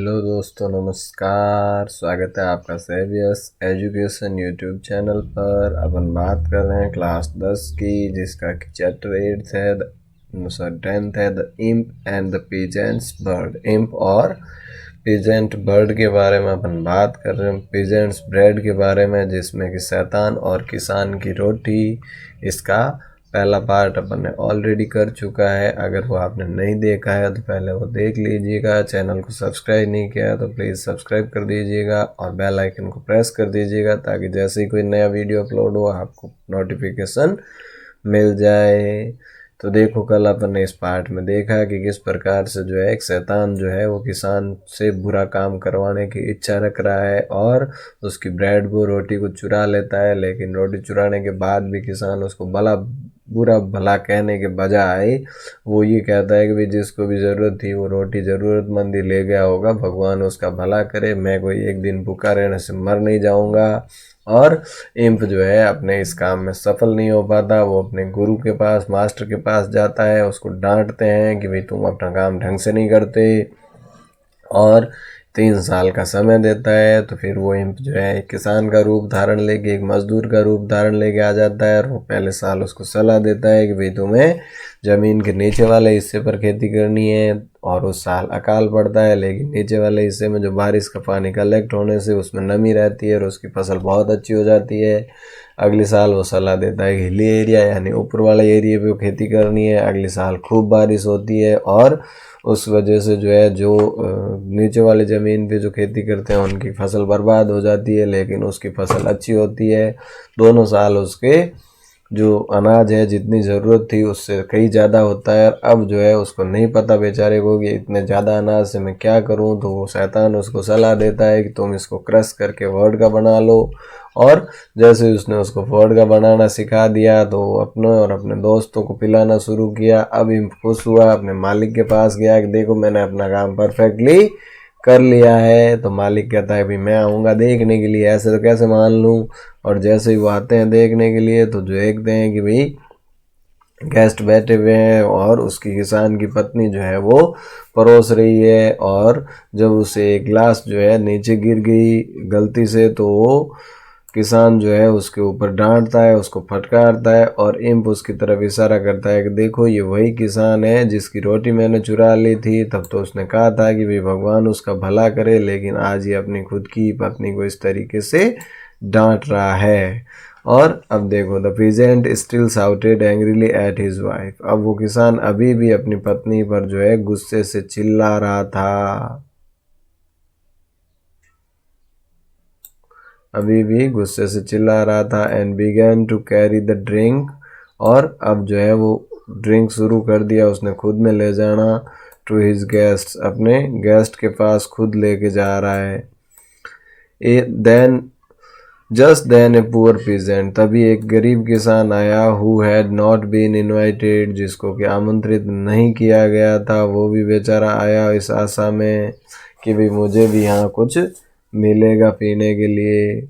Hello दोस्तों, नमस्कार। स्वागत है आपका सेवियर्स एजुकेशन यूट्यूब चैनल पर। अपन बात कर रहे हैं क्लास 10 की, जिसका कि चैप्टर 8 है 10th है the imp and the peasants bird. Imp और पीजेंट बर्ड के बारे में अपन बात कर रहे हैं। पीजेंट्स ब्रेड के बारे में, जिसमें कि शैतान और किसान की रोटी। इसका पहला पार्ट अपन ने ऑलरेडी कर चुका है। अगर वो आपने नहीं देखा है तो पहले वो देख लीजिएगा। चैनल को सब्सक्राइब नहीं किया है तो प्लीज़ सब्सक्राइब कर दीजिएगा और बेल आइकन को प्रेस कर दीजिएगा, ताकि जैसे ही कोई नया वीडियो अपलोड हो आपको नोटिफिकेशन मिल जाए। तो देखो, कल अपन ने इस पार्ट में देखा कि किस प्रकार से जो है एक शैतान जो है वो किसान से बुरा काम करवाने की इच्छा रख रहा है और उसकी ब्रेड को, रोटी को चुरा लेता है। लेकिन रोटी चुराने के बाद भी किसान उसको बुरा भला कहने के बजाय वो ये कहता है कि भाई जिसको भी ज़रूरत थी वो रोटी ज़रूरतमंद ही ले गया होगा, भगवान उसका भला करे, मैं कोई एक दिन भूखा रहने से मर नहीं जाऊंगा। और इम्प जो है अपने इस काम में सफल नहीं हो पाता। वो अपने गुरु के पास, मास्टर के पास जाता है, उसको डांटते हैं कि भाई तुम अपना काम ढंग से नहीं करते, और 3 साल का समय देता है। तो फिर वो इम्प जो है एक किसान का रूप धारण लेके, एक मजदूर का रूप धारण लेके आ जाता है। और वो पहले साल उसको सलाह देता है कि भाई तुम्हें ज़मीन के नीचे वाले हिस्से पर खेती करनी है। और उस साल अकाल पड़ता है, लेकिन नीचे वाले हिस्से में जो बारिश का पानी कलेक्ट होने से उसमें नमी रहती है और उसकी फसल बहुत अच्छी हो जाती है। अगले साल वो सलाह देता है कि हिली एरिया यानी ऊपर वाले एरिया पे खेती करनी है। अगले साल खूब बारिश होती है और उस वजह से जो है जो नीचे वाली ज़मीन पे जो खेती करते हैं उनकी फसल बर्बाद हो जाती है, लेकिन उसकी फसल अच्छी होती है। दोनों साल उसके जो अनाज है जितनी ज़रूरत थी उससे कहीं ज़्यादा होता है। अब जो है उसको नहीं पता बेचारे को कि इतने ज़्यादा अनाज से मैं क्या करूं। तो वो शैतान उसको सलाह देता है कि तुम इसको क्रश करके वोडका बना लो। और जैसे उसने उसको वोडका बनाना सिखा दिया तो वो अपने और अपने दोस्तों को पिलाना शुरू किया। अब इम्प खुश हुआ, अपने मालिक के पास गया कि देखो मैंने अपना काम परफेक्टली कर लिया है। तो मालिक कहता है भाई मैं आऊँगा देखने के लिए, ऐसे तो कैसे मान लूँ। और जैसे ही वो आते हैं देखने के लिए तो जो देखते हैं कि भाई गेस्ट बैठे हुए हैं और उसकी किसान की पत्नी जो है वो परोस रही है। और जब उसे एक गिलास जो है नीचे गिर गई गलती से, तो वो किसान जो है उसके ऊपर डांटता है, उसको फटकारता है। और इम्प उसकी तरफ इशारा करता है कि देखो ये वही किसान है जिसकी रोटी मैंने चुरा ली थी। तब तो उसने कहा था कि भाई भगवान उसका भला करे, लेकिन आज ये अपनी खुद की पत्नी को इस तरीके से डांट रहा है। और अब देखो, the peasant still shouted angrily at his wife. अब वो किसान अभी भी अपनी पत्नी पर जो है गुस्से से चिल्ला रहा था, अभी भी गुस्से से चिल्ला रहा था। And began to carry the drink. और अब जो है वो ड्रिंक शुरू कर दिया उसने खुद में ले जाना। टू हिज गेस्ट, अपने गेस्ट के पास खुद लेके जा रहा है। Then just then a poor peasant, तभी एक गरीब किसान आया। Who had not been invited, जिसको कि आमंत्रित नहीं किया गया था, वो भी बेचारा आया इस आशा में कि भाई मुझे भी यहाँ कुछ मिलेगा पीने के लिए।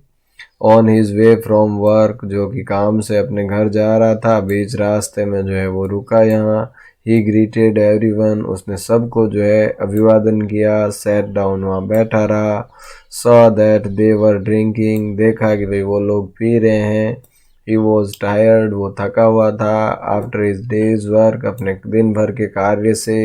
On his way from work, जो कि काम से अपने घर जा रहा था, बीच रास्ते में जो है वो रुका यहाँ। ही ग्रीटेड एवरीवन, उसने सबको जो है अभिवादन किया। सैट डाउन, वहाँ बैठा रहा। Saw that they were drinking, देखा कि भाई वो लोग पी रहे हैं। ही वॉज टायर्ड, वो थका हुआ था। आफ्टर हिज डेज वर्क, अपने दिन भर के कार्य से।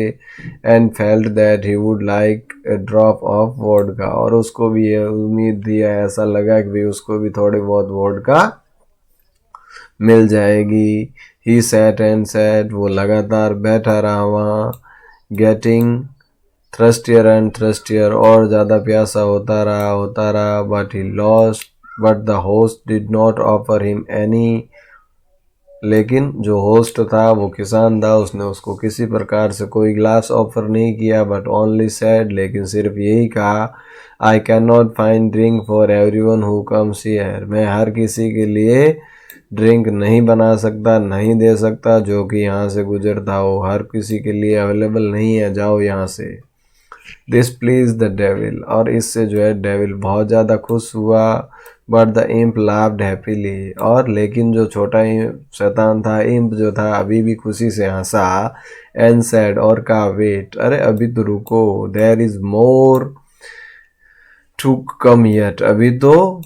And felt that he would like a drop of vodka, और उसको भी ये उम्मीद थी, ऐसा लगा कि भाई उसको भी थोड़ी बहुत वोडका मिल जाएगी। ही सैट एंड सैट, वो लगातार बैठा रहा वहाँ। गेटिंग थ्रस्टियर एंड थ्रस्टियर, और ज़्यादा प्यासा होता रहा। But he lost, but the host did not offer him any, लेकिन जो होस्ट था वो किसान था, उसने उसको किसी प्रकार से कोई ग्लास ऑफर नहीं किया। बट ओनली सेड, लेकिन सिर्फ यही कहा, I can not find drink for everyone who comes here, मैं हर किसी के लिए ड्रिंक नहीं बना सकता, नहीं दे सकता जो कि यहाँ से गुजरता हो, हर किसी के लिए अवेलेबल नहीं है, जाओ यहाँ से। दिस प्लीज द डेविल, और इससे जो है डेविल बहुत ज़्यादा खुश हुआ। But the imp laughed happily, और लेकिन जो छोटा शैतान था, इम्प जो था, अभी भी खुशी से हंसा। एंड सैड, और कहा वेट, अरे अभी तो रुको, there is more, to come yet, अभी तो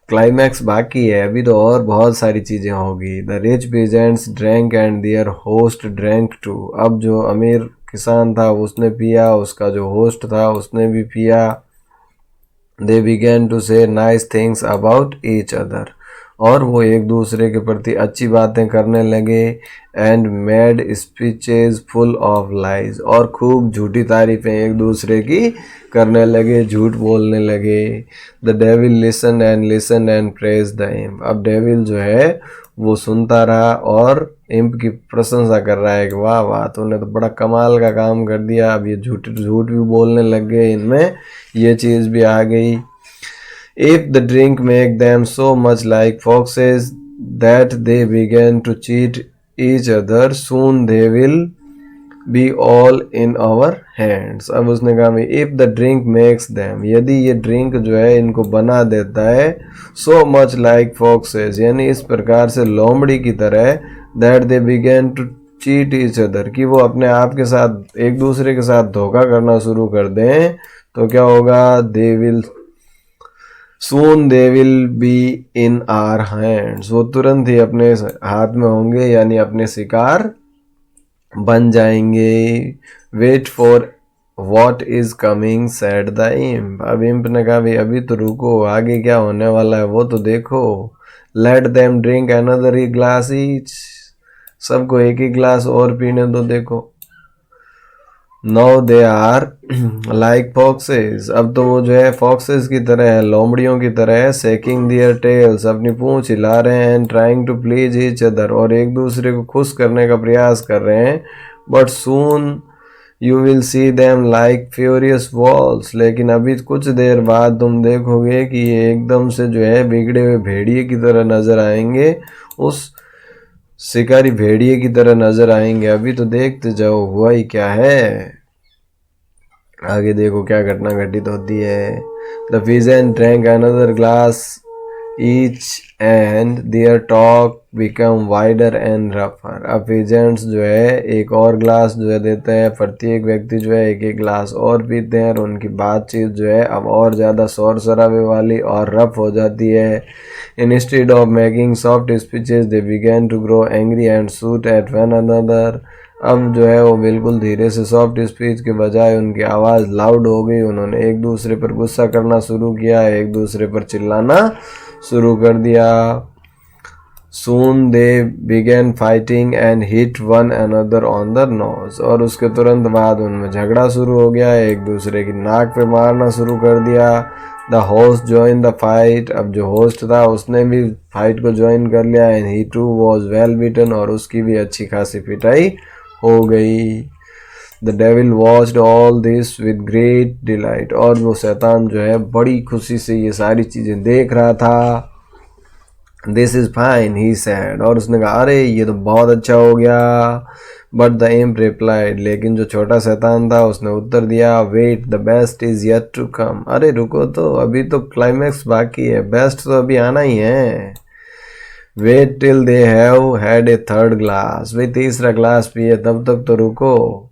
क्लाइमैक्स बाकी है, अभी तो और बहुत सारी चीजें होगी। The rich peasants drank and their host drank too, अब जो अमीर किसान था उसने पिया, उसका जो होस्ट था उसने भी पिया। दे बिगेन टू से nice things about each other, और वो एक दूसरे के प्रति अच्छी बातें करने लगे। And made speeches full of lies, और खूब झूठी तारीफें एक दूसरे की करने लगे, झूठ बोलने लगे। The devil listen and praise the imp, अब डेविल जो है वो सुनता रहा और इम्प की प्रशंसा कर रहा है कि वाह वाह तूने तो बड़ा कमाल का काम कर दिया। अब ये झूठ झूठ भी बोलने लग गए, इनमें ये चीज़ भी आ गई। If the drink make them so much like foxes that they begin to cheat each other, soon they will be all in our hands. अब उसने कहा भाई if the drink makes them, यदि ये ड्रिंक जो है इनको बना देता है so much like foxes, यानी इस प्रकार से लोमड़ी की तरह, that they begin to cheat each other, कि वो अपने आप के साथ एक दूसरे के साथ धोखा करना शुरू कर दें, तो क्या होगा? they will Soon they will be in our hands, वो तुरंत ही अपने हाथ में होंगे, यानी अपने शिकार बन जाएंगे। Wait for what is coming said the imp, अब इम्प ने कहा भाई अभी तो रुको, आगे क्या होने वाला है वो तो देखो। Let them drink another glass each, सबको एक ही ग्लास और पीने दो, देखो। Now they are like foxes, अब तो वो जो है foxes की तरह है, लोमड़ियों की तरह है। Shaking their tails, अपनी पूंछ हिला रहे हैं। And trying to please each other, और एक दूसरे को खुश करने का प्रयास कर रहे हैं। But soon you will see them like furious wolves, लेकिन अभी कुछ देर बाद तुम देखोगे कि ये एकदम से जो है बिगड़े हुए भेड़िए की तरह नजर आएंगे, उस शिकारी भेड़िए की तरह नजर आएंगे। अभी तो देखते जाओ हुआ ही क्या है, आगे देखो क्या घटना घटित होती है। The peasant drank another glass each and their talk become wider and रफर, अब पिजेंट्स जो है एक और ग्लास जो है देते हैं, प्रत्येक व्यक्ति जो है एक एक ग्लास और पीते हैं, और उनकी बातचीत जो है अब और ज़्यादा शोर शराबे वाली और रफ हो जाती है। Instead of making soft speeches they began to grow angry and shoot at one another, अब जो है वो बिल्कुल धीरे से सॉफ्ट स्पीच के बजाय उनकी आवाज़ लाउड हो गई, उन्होंने एक दूसरे पर गुस्सा करना शुरू किया, एक दूसरे पर चिल्लाना शुरू कर दिया। Soon they began fighting and hit one another on the nose, और उसके तुरंत बाद उनमें झगड़ा शुरू हो गया, एक दूसरे की नाक पे मारना शुरू कर दिया। The host join the fight, अब जो होस्ट था उसने भी फाइट को ज्वाइन कर लिया। And he too was well beaten, और उसकी भी अच्छी खासी पिटाई हो गई। The devil watched all this with great delight, और वो शैतान जो है बड़ी खुशी से ये सारी चीज़ें देख रहा था। This is fine he sad, और उसने कहा अरे ये तो बहुत अच्छा हो गया। बट द इम्प रिप्लाइड, लेकिन जो छोटा शैतान था उसने उत्तर दिया, wait the best is yet to come, अरे रुको तो अभी तो क्लाइमैक्स बाकी है, बेस्ट तो अभी आना ही है। Wait till they have had a third glass, भाई तीसरा ग्लास पिए तब तक तो रुको,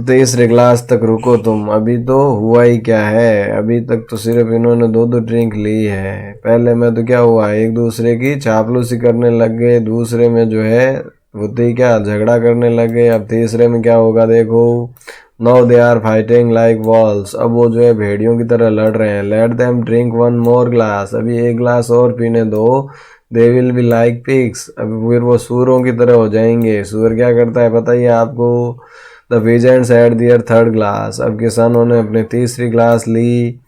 तीसरे ग्लास तक रुको तुम, अभी तो हुआ ही क्या है, अभी तक तो सिर्फ इन्होंने दो दो ड्रिंक ली है। पहले में तो क्या हुआ, एक दूसरे की चापलूसी करने लग गए, दूसरे में जो है वो तो क्या झगड़ा करने लग गए, अब तीसरे में क्या होगा देखो। Now they are fighting like wolves, अब वो जो है भेड़ियों की तरह लड़ रहे हैं। Let them drink one more glass, अभी एक ग्लास और पीने दो। They will be like pigs, अब फिर वो सूरों की तरह हो जाएंगे। सूअर क्या करता है पता ही है आपको। The peasants had their third glass, अब किसानों ने अपनी तीसरी ग्लास ली।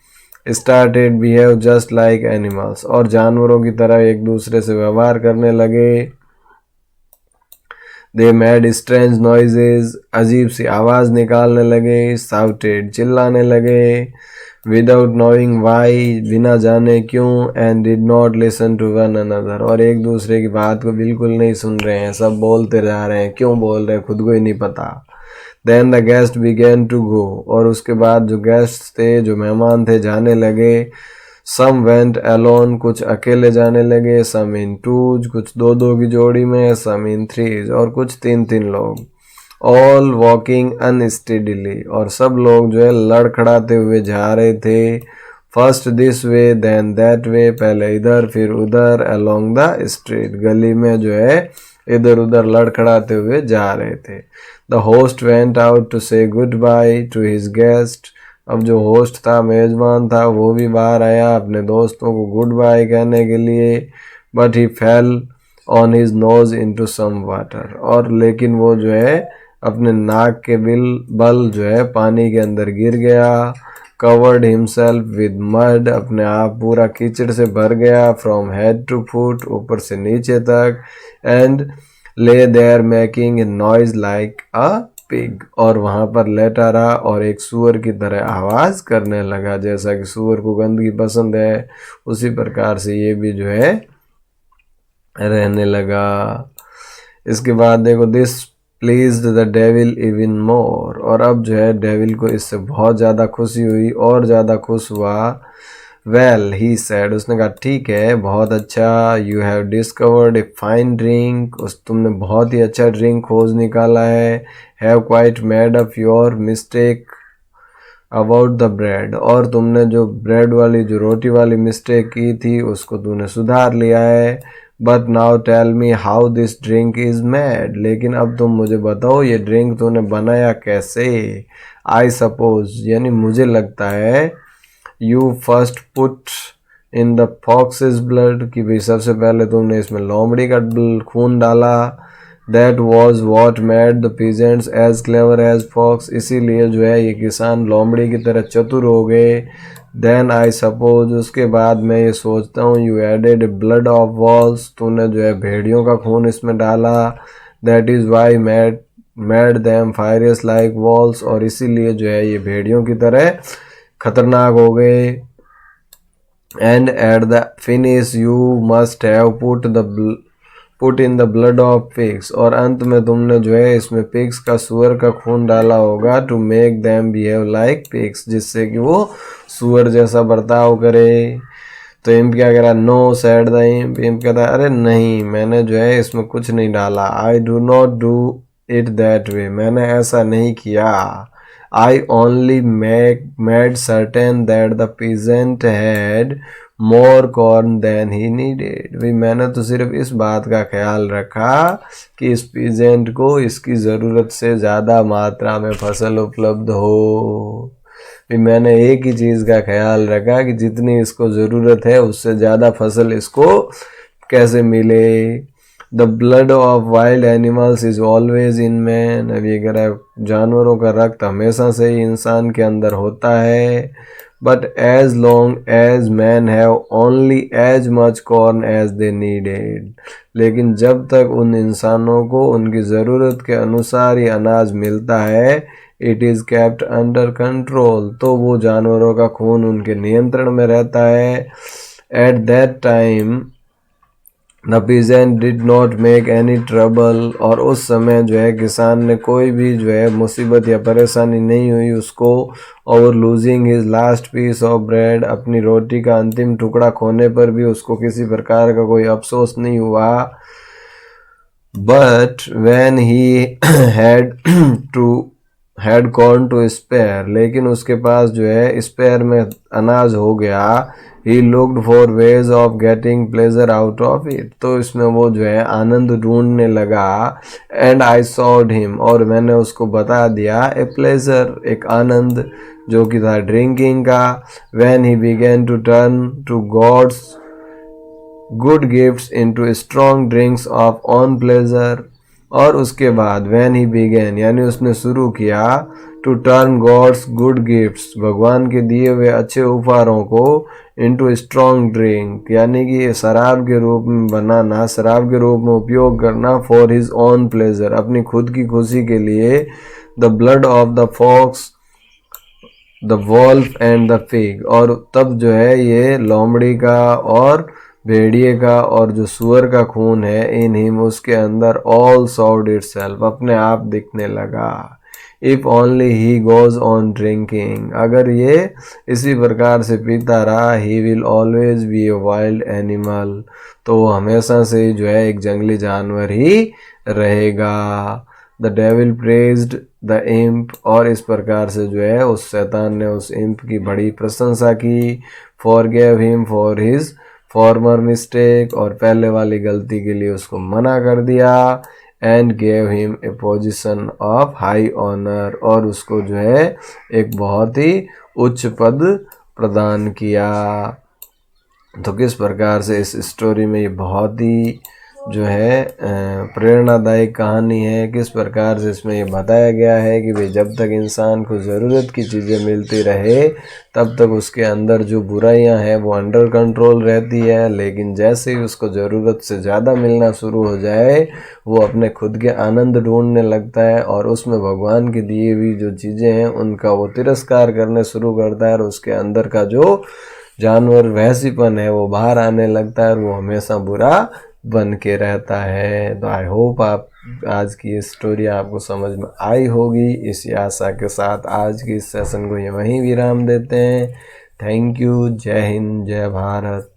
Started behave just like animals, और जानवरों की तरह एक दूसरे से व्यवहार करने लगे। दे मेड स्ट्रेंज नॉइजेज, अजीब सी आवाज़ निकालने लगे। साउटेड, चिल्लाने लगे। विदाउट नोइंग वाई, बिना जाने क्यों। And did not listen to one another, और एक दूसरे की बात को बिल्कुल नहीं सुन रहे हैं, सब बोलते जा रहे हैं, क्यों बोल रहे हैं खुद को ही नहीं पता। Then the guest began to go, और उसके बाद जो गेस्ट थे, जो मेहमान थे, जाने लगे। सम वेंट अलोन, कुछ अकेले जाने लगे। सम इन टूज, कुछ दो दो की जोड़ी में। सम इन थ्रीज, और कुछ तीन तीन लोग। ऑल वॉकिंग अनस्टेडीली, और सब लोग जो है लड़खड़ाते हुए जा रहे थे। First this way then that way, पहले इधर फिर उधर, अलोंग द स्ट्रीट, गली में जो है इधर उधर लड़खड़ाते हुए जा रहे थे। The host went out to say good bye to his guest, अब जो होस्ट था, मेजबान था, वो भी बाहर आया अपने दोस्तों को गुड बाय कहने के लिए। But he fell on his nose into some water, और लेकिन वो जो है अपने नाक के बल जो है पानी के अंदर गिर गया। कवर्ड हिमसेल्फ विद मड, अपने आप पूरा कीचड़ से भर गया। फ्रॉम हेड टू फुट, ऊपर से नीचे तक। And lay their making a noise like a pig, और वहां पर लेटा रहा और एक सूअर की तरह आवाज करने लगा। जैसा कि सूअर को गंदगी पसंद है, उसी प्रकार से ये भी जो है रहने लगा। इसके बाद देखो, this pleased the devil even more, और अब जो है डेविल को इससे बहुत ज़्यादा खुशी हुई और ज़्यादा खुश हुआ। वेल ही सेड, उसने कहा ठीक है, बहुत अच्छा। You have discovered a fine drink, उस तुमने बहुत ही अच्छा ड्रिंक खोज निकाला है। Have quite made up your mistake about the bread, और तुमने जो ब्रेड वाली, जो रोटी वाली मिस्टेक की थी उसको तूने सुधार लिया है। But now tell me how this drink is made, लेकिन अब तुम मुझे बताओ ये ड्रिंक तूने बनाया कैसे। आई सपोज, यानी मुझे लगता है, you first put in the foxes blood, कि भाई सबसे पहले तुमने इसमें लोमड़ी का खून डाला। That was what made the peasants as clever as fox, इसीलिए जो है ये किसान लोमड़ी की तरह चतुर हो गए। देन आई सपोज, उसके बाद मैं ये सोचता हूँ, you added blood of wolves, तूने जो है भेड़ियों का खून इसमें डाला। That is why made them furious like wolves, और इसीलिए जो है ये भेड़ियों की तरह खतरनाक हो गए। And at the finish you must have put in the blood of pigs, और अंत में तुमने जो है इसमें पिग्स का, सुअर का खून डाला होगा। To make them behave like pigs, जिससे कि वो सुअर जैसा बर्ताव करे। तो इम्प क्या कह रहा, no said the imp, imp कहता है अरे नहीं, मैंने जो है इसमें कुछ नहीं डाला। I do not do it that way, मैंने ऐसा नहीं किया। I only made certain that the peasant had more corn than he needed, भाई मैंने तो सिर्फ इस बात का ख्याल रखा कि इस पीजेंट को इसकी ज़रूरत से ज़्यादा मात्रा में फसल उपलब्ध हो। भाई मैंने एक ही चीज़ का ख्याल रखा कि जितनी इसको ज़रूरत है उससे ज़्यादा फसल इसको कैसे मिले। The blood of wild animals is always in man, अब ये कह रहा है जानवरों का रक्त हमेशा से ही इंसान के अंदर होता है। But as long as man have only as much corn as they needed, लेकिन जब तक उन इंसानों को उनकी ज़रूरत के अनुसार ही अनाज मिलता है, it is kept under control, तो वो जानवरों का खून उनके नियंत्रण में रहता है। At that time the peasant did not make any trouble, और उस समय जो है किसान ने कोई भी जो है मुसीबत या परेशानी नहीं हुई उसको। और losing his last piece of bread, अपनी रोटी का अंतिम टुकड़ा खोने पर भी उसको किसी प्रकार का कोई अफसोस नहीं हुआ। But when he had corn to spare, लेकिन उसके पास जो है स्पेयर में अनाज हो गया। He looked for ways of getting pleasure out of it, तो इसमें वो जो है आनंद ढूंढने लगा। एंड आई सॉड हिम, और मैंने उसको बता दिया, ए प्लेजर, एक आनंद जो कि था ड्रिंकिंग का। When he began to turn to God's good gifts into strong drinks of on pleasure, और उसके बाद व्हेन ही बिगेन, यानी उसने शुरू किया, to turn God's good gifts, भगवान के दिए हुए अच्छे उपहारों को, इनटू स्ट्रॉन्ग ड्रिंक, यानी कि शराब के रूप में बनाना, शराब के रूप में उपयोग करना। फॉर हिज ओन प्लेजर, अपनी खुद की खुशी के लिए। The blood of the fox, the wolf and the pig, और तब जो है ये लोमड़ी का और भेड़िए का और जो सुअर का खून है, इन हिम, उसके अंदर, ऑल सॉड इटसेल्फ, अपने आप दिखने लगा। If only he goes on drinking, अगर ये इसी प्रकार से पीता रहा, he will always be a wild animal, तो वो हमेशा से जो है एक जंगली जानवर ही रहेगा। The devil praised the imp, और इस प्रकार से जो है उस शैतान ने उस इम्प की बड़ी प्रशंसा की। Forgive him for his farmer mistake, और पहले वाली गलती के लिए उसको मना कर दिया। And gave him a position of high honour, और उसको जो है एक बहुत ही उच्च पद प्रदान किया। तो किस प्रकार से इस स्टोरी में ये बहुत ही जो है प्रेरणादायक कहानी है। किस प्रकार से इसमें ये बताया गया है कि भाई जब तक इंसान को ज़रूरत की चीज़ें मिलती रहे तब तक उसके अंदर जो बुराइयां हैं वो अंडर कंट्रोल रहती है, लेकिन जैसे ही उसको ज़रूरत से ज़्यादा मिलना शुरू हो जाए वो अपने खुद के आनंद ढूंढने लगता है और उसमें भगवान की दी हुई जो चीज़ें हैं उनका वो तिरस्कार करने शुरू करता है, और उसके अंदर का जो जानवर वहसीपन है वो बाहर आने लगता है और वो हमेशा बुरा बन के रहता है। तो आई होप आप आज की ये स्टोरी आपको समझ में आई होगी। इसी आशा के साथ आज की इस सेशन को ये वहीं विराम देते हैं। Thank you. जय हिंद, जय भारत।